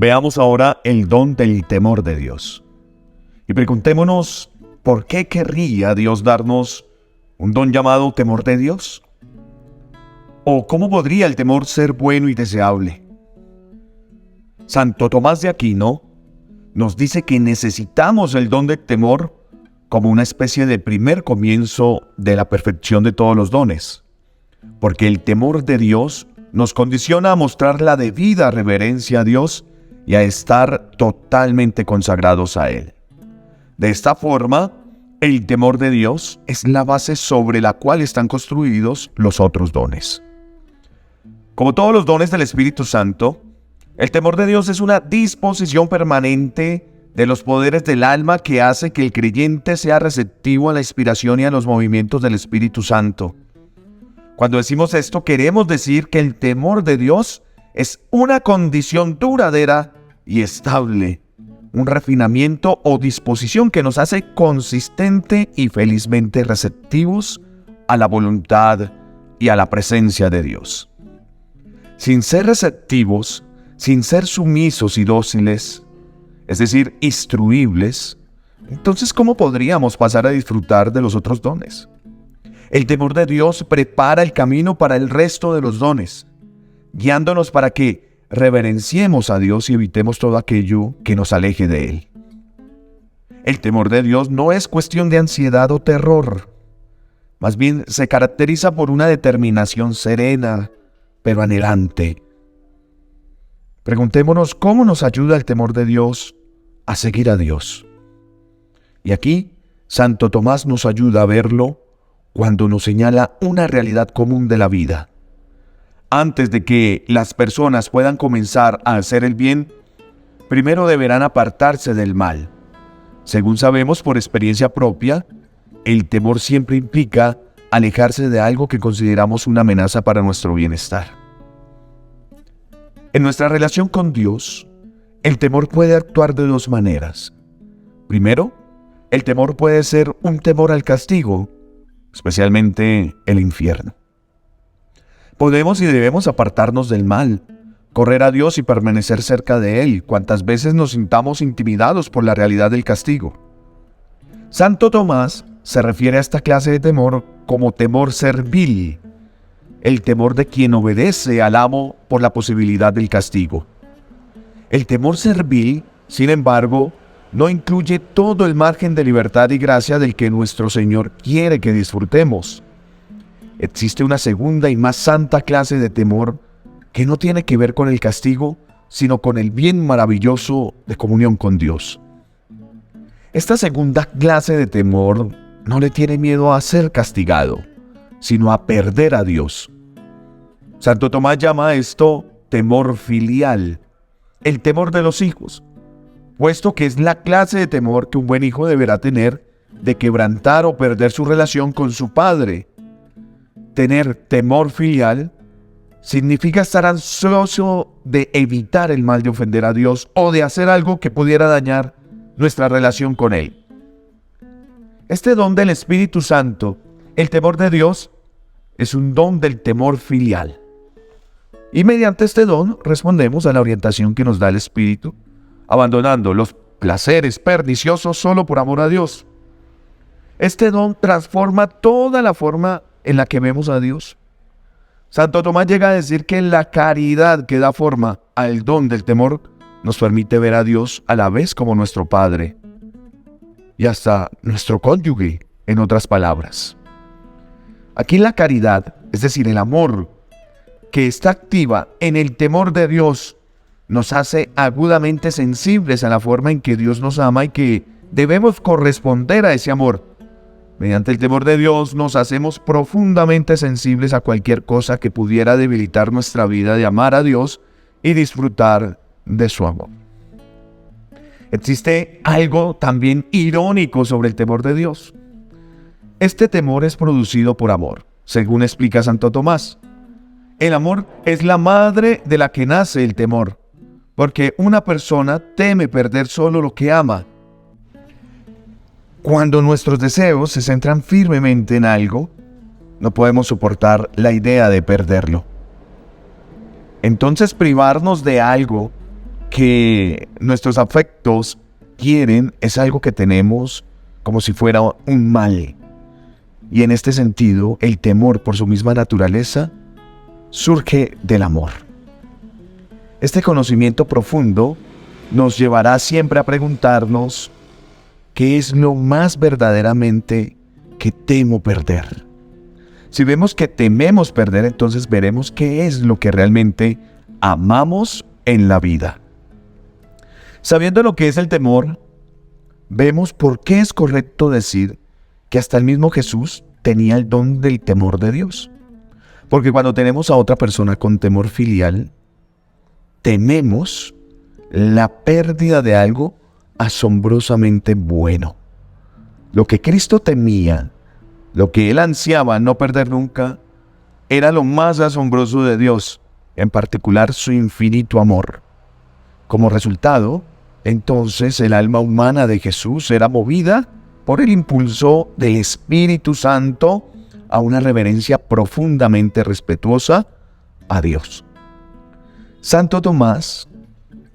Veamos ahora el don del temor de Dios. Y preguntémonos, ¿por qué querría Dios darnos un don llamado temor de Dios? ¿O cómo podría el temor ser bueno y deseable? Santo Tomás de Aquino nos dice que necesitamos el don del temor como una especie de primer comienzo de la perfección de todos los dones, porque el temor de Dios nos condiciona a mostrar la debida reverencia a Dios y a estar totalmente consagrados a Él. De esta forma, el temor de Dios es la base sobre la cual están construidos los otros dones. Como todos los dones del Espíritu Santo, el temor de Dios es una disposición permanente de los poderes del alma que hace que el creyente sea receptivo a la inspiración y a los movimientos del Espíritu Santo. Cuando decimos esto, queremos decir que el temor de Dios es una condición duradera y estable, un refinamiento o disposición que nos hace consistente y felizmente receptivos a la voluntad y a la presencia de Dios. Sin ser receptivos, sin ser sumisos y dóciles, es decir, instruibles, entonces ¿cómo podríamos pasar a disfrutar de los otros dones? El temor de Dios prepara el camino para el resto de los dones, guiándonos para que reverenciemos a Dios y evitemos todo aquello que nos aleje de Él. El temor de Dios no es cuestión de ansiedad o terror, más bien se caracteriza por una determinación serena, pero anhelante. Preguntémonos cómo nos ayuda el temor de Dios a seguir a Dios. Y aquí, Santo Tomás nos ayuda a verlo cuando nos señala una realidad común de la vida. Antes de que las personas puedan comenzar a hacer el bien, primero deberán apartarse del mal. Según sabemos por experiencia propia, el temor siempre implica alejarse de algo que consideramos una amenaza para nuestro bienestar. En nuestra relación con Dios, el temor puede actuar de dos maneras. Primero, el temor puede ser un temor al castigo, especialmente el infierno. Podemos y debemos apartarnos del mal, correr a Dios y permanecer cerca de Él cuantas veces nos sintamos intimidados por la realidad del castigo. Santo Tomás se refiere a esta clase de temor como temor servil, el temor de quien obedece al amo por la posibilidad del castigo. El temor servil, sin embargo, no incluye todo el margen de libertad y gracia del que nuestro Señor quiere que disfrutemos. Existe una segunda y más santa clase de temor que no tiene que ver con el castigo, sino con el bien maravilloso de comunión con Dios. Esta segunda clase de temor no le tiene miedo a ser castigado, sino a perder a Dios. Santo Tomás llama a esto temor filial, el temor de los hijos, puesto que es la clase de temor que un buen hijo deberá tener de quebrantar o perder su relación con su padre. Tener temor filial significa estar ansioso de evitar el mal de ofender a Dios o de hacer algo que pudiera dañar nuestra relación con Él. Este don del Espíritu Santo, el temor de Dios, es un don del temor filial. Y mediante este don respondemos a la orientación que nos da el Espíritu, abandonando los placeres perniciosos solo por amor a Dios. Este don transforma toda la forma en la que vemos a Dios. Santo Tomás llega a decir que la caridad que da forma al don del temor nos permite ver a Dios a la vez como nuestro Padre y hasta nuestro cónyuge, en otras palabras. Aquí la caridad, es decir, el amor que está activa en el temor de Dios, nos hace agudamente sensibles a la forma en que Dios nos ama y que debemos corresponder a ese amor. Mediante el temor de Dios nos hacemos profundamente sensibles a cualquier cosa que pudiera debilitar nuestra vida de amar a Dios y disfrutar de su amor. Existe algo también irónico sobre el temor de Dios. Este temor es producido por amor, según explica Santo Tomás. El amor es la madre de la que nace el temor, porque una persona teme perder solo lo que ama. Cuando nuestros deseos se centran firmemente en algo, no podemos soportar la idea de perderlo. Entonces privarnos de algo que nuestros afectos quieren es algo que tenemos como si fuera un mal. Y en este sentido, el temor por su misma naturaleza surge del amor. Este conocimiento profundo nos llevará siempre a preguntarnos qué es lo más verdaderamente que temo perder. Si vemos que tememos perder, entonces veremos qué es lo que realmente amamos en la vida. Sabiendo lo que es el temor, vemos por qué es correcto decir que hasta el mismo Jesús tenía el don del temor de Dios. Porque cuando tenemos a otra persona con temor filial, tememos la pérdida de algo asombrosamente bueno. Lo que Cristo temía, lo que Él ansiaba no perder nunca, era lo más asombroso de Dios, en particular su infinito amor. Como resultado, entonces el alma humana de Jesús era movida por el impulso del Espíritu Santo a una reverencia profundamente respetuosa a Dios. Santo Tomás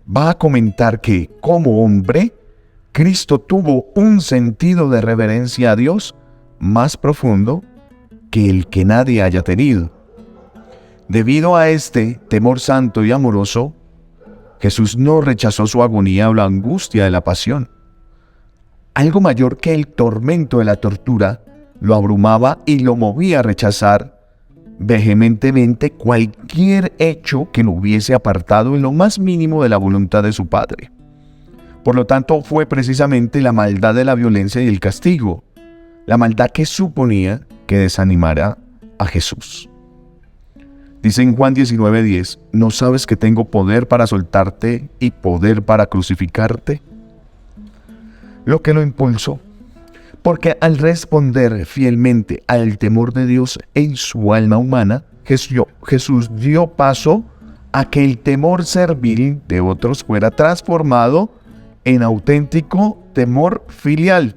va a comentar que, como hombre, Cristo tuvo un sentido de reverencia a Dios más profundo que el que nadie haya tenido. Debido a este temor santo y amoroso, Jesús no rechazó su agonía o la angustia de la pasión. Algo mayor que el tormento de la tortura lo abrumaba y lo movía a rechazar vehementemente cualquier hecho que lo hubiese apartado en lo más mínimo de la voluntad de su Padre. Por lo tanto, fue precisamente la maldad de la violencia y el castigo, la maldad que suponía que desanimara a Jesús. Dice en Juan 19:10, ¿no sabes que tengo poder para soltarte y poder para crucificarte? Lo que lo impulsó, porque al responder fielmente al temor de Dios en su alma humana, Jesús dio paso a que el temor servil de otros fuera transformado en auténtico temor filial.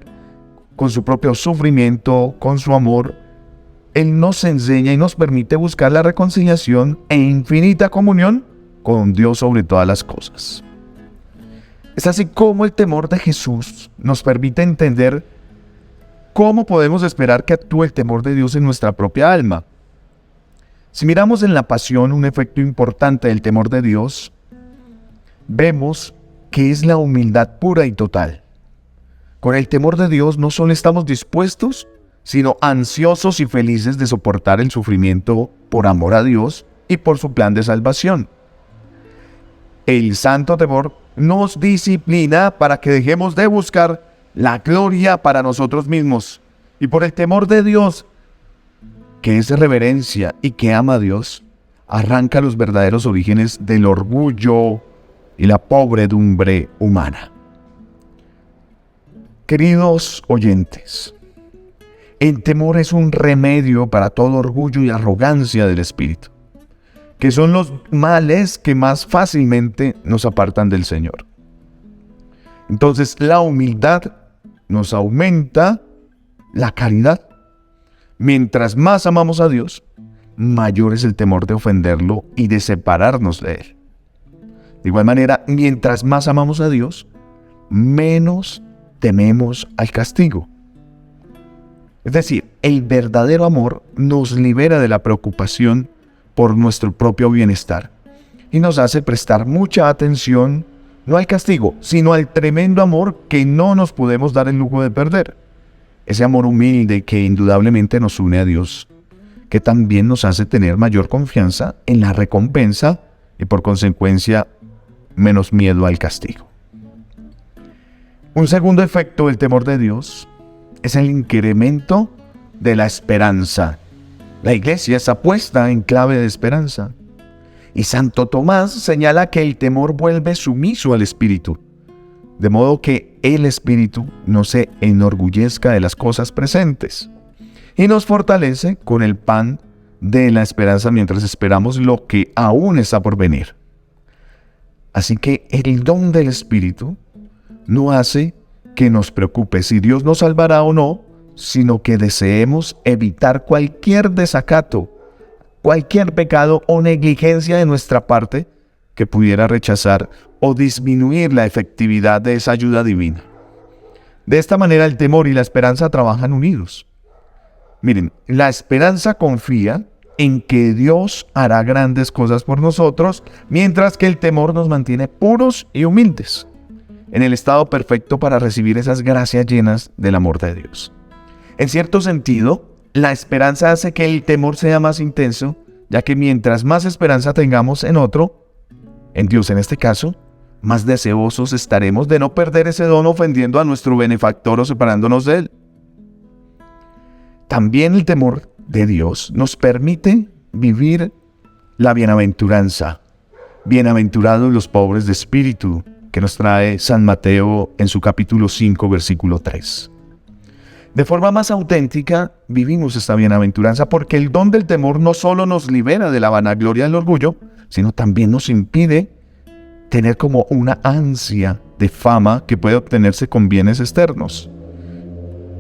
Con su propio sufrimiento, con su amor, Él nos enseña y nos permite buscar la reconciliación e infinita comunión con Dios sobre todas las cosas. Es así como el temor de Jesús nos permite entender cómo podemos esperar que actúe el temor de Dios en nuestra propia alma. Si miramos en la pasión un efecto importante del temor de Dios, vemos que es la humildad pura y total. Con el temor de Dios no solo estamos dispuestos, sino ansiosos y felices de soportar el sufrimiento por amor a Dios y por su plan de salvación. El santo temor nos disciplina para que dejemos de buscar la gloria para nosotros mismos. Y por el temor de Dios, que es reverencia y que ama a Dios, arranca los verdaderos orígenes del orgullo y la pobredumbre humana. Queridos oyentes, el temor es un remedio para todo orgullo y arrogancia del espíritu, que son los males que más fácilmente nos apartan del Señor. Entonces, la humildad nos aumenta la caridad. Mientras más amamos a Dios, mayor es el temor de ofenderlo y de separarnos de Él. De igual manera, mientras más amamos a Dios, menos tememos al castigo. Es decir, el verdadero amor nos libera de la preocupación por nuestro propio bienestar y nos hace prestar mucha atención no al castigo, sino al tremendo amor que no nos podemos dar el lujo de perder. Ese amor humilde que indudablemente nos une a Dios, que también nos hace tener mayor confianza en la recompensa y por consecuencia menos miedo al castigo. Un segundo efecto del temor de Dios es el incremento de la esperanza. La iglesia está puesta en clave de esperanza. Y Santo Tomás señala que el temor vuelve sumiso al espíritu, de modo que el espíritu no se enorgullezca de las cosas presentes y nos fortalece con el pan de la esperanza mientras esperamos lo que aún está por venir. Así que el don del espíritu no hace que nos preocupe si Dios nos salvará o no, sino que deseemos evitar cualquier desacato, cualquier pecado o negligencia de nuestra parte que pudiera rechazar o disminuir la efectividad de esa ayuda divina. De esta manera el temor y la esperanza trabajan unidos. Miren, la esperanza confía en que Dios hará grandes cosas por nosotros, mientras que el temor nos mantiene puros y humildes, en el estado perfecto para recibir esas gracias llenas del amor de Dios. En cierto sentido, la esperanza hace que el temor sea más intenso, ya que mientras más esperanza tengamos en otro, en Dios en este caso, más deseosos estaremos de no perder ese don ofendiendo a nuestro benefactor o separándonos de él. También el temor de Dios nos permite vivir la bienaventuranza. Bienaventurados los pobres de espíritu, que nos trae San Mateo en su capítulo 5, versículo 3. De forma más auténtica vivimos esta bienaventuranza porque el don del temor no solo nos libera de la vanagloria del orgullo, sino también nos impide tener como una ansia de fama que puede obtenerse con bienes externos,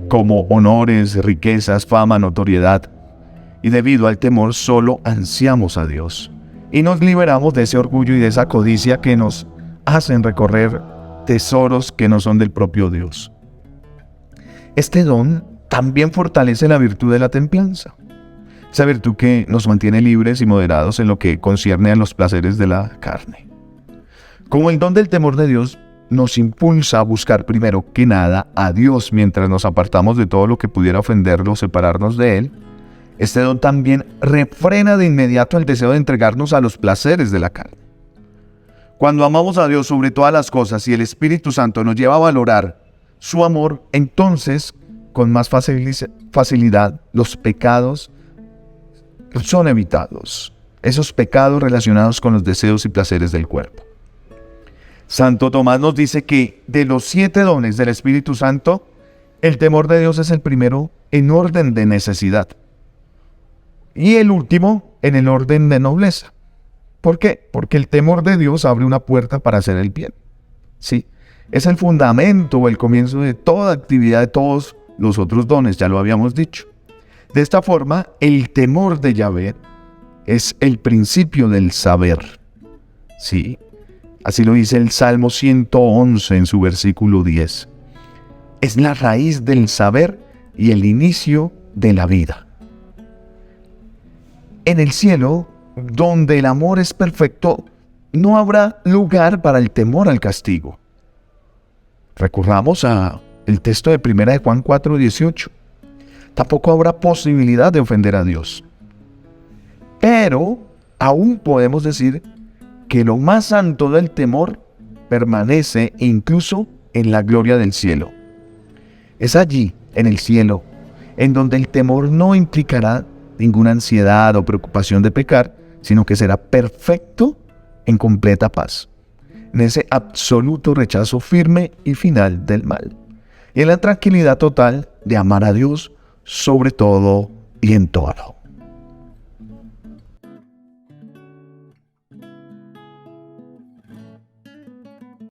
como honores, riquezas, fama, notoriedad. Y debido al temor solo ansiamos a Dios y nos liberamos de ese orgullo y de esa codicia que nos hacen recorrer tesoros que no son del propio Dios. Este don también fortalece la virtud de la templanza, esa virtud que nos mantiene libres y moderados en lo que concierne a los placeres de la carne. Como el don del temor de Dios nos impulsa a buscar primero que nada a Dios mientras nos apartamos de todo lo que pudiera ofenderlo o separarnos de Él, este don también refrena de inmediato el deseo de entregarnos a los placeres de la carne. Cuando amamos a Dios sobre todas las cosas y el Espíritu Santo nos lleva a valorar su amor, entonces con más facilidad los pecados son evitados, esos pecados relacionados con los deseos y placeres del cuerpo. Santo Tomás nos dice que de los 7 dones del Espíritu Santo, el temor de Dios es el primero en orden de necesidad y el último en el orden de nobleza. ¿Por qué? Porque el temor de Dios abre una puerta para hacer el bien. Sí, es el fundamento o el comienzo de toda actividad de todos los otros dones, ya lo habíamos dicho. De esta forma, el temor de Yahvé es el principio del saber. Sí, así lo dice el Salmo 111 en su versículo 10. Es la raíz del saber y el inicio de la vida. En el cielo, donde el amor es perfecto, no habrá lugar para el temor al castigo. Recurramos al texto de 1 de Juan 4:18. Tampoco habrá posibilidad de ofender a Dios. Pero aún podemos decir que lo más santo del temor permanece incluso en la gloria del cielo. Es allí, en el cielo, en donde el temor no implicará ninguna ansiedad o preocupación de pecar, sino que será perfecto en completa paz, en ese absoluto rechazo firme y final del mal, y en la tranquilidad total de amar a Dios sobre todo y en todo.